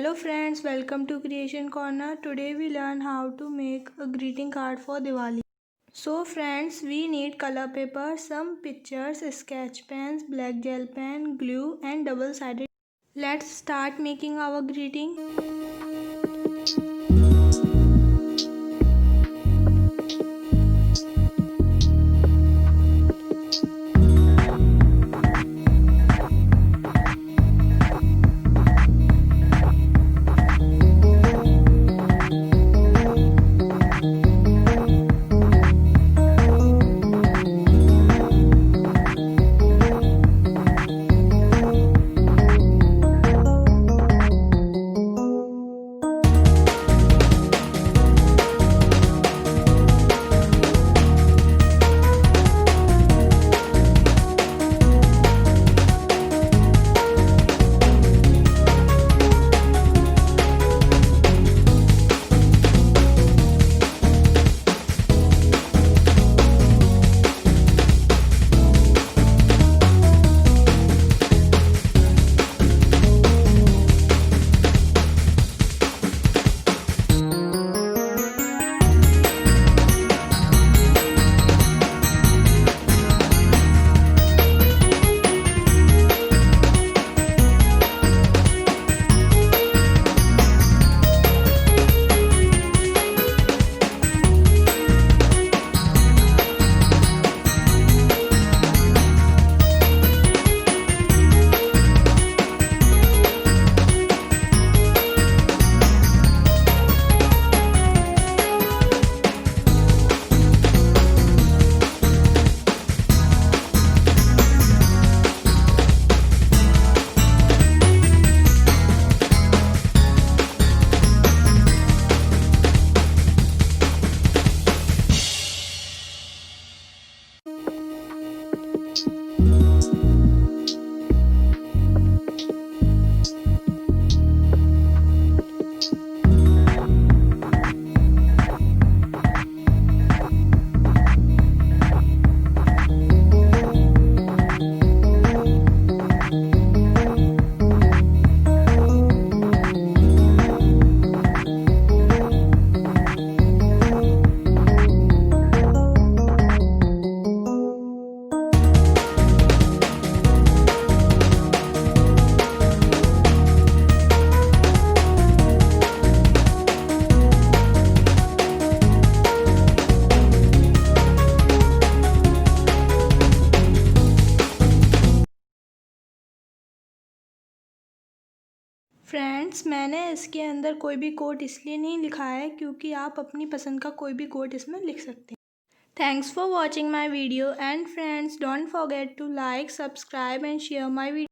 Hello friends, welcome to Creation Corner. Today we learn how to make a greeting card for Diwali. So friends, we need color paper, some pictures, sketch pens, black gel pen, glue and double-sided. Let's start making our greeting. Friends, मैंने इसके अंदर कोई भी code इसलिए नहीं लिखा है क्योंकि आप अपनी पसंद का कोई भी कोड इसमें लिख सकते हैं। Thanks for watching my video and friends, don't forget to like, subscribe and share my video.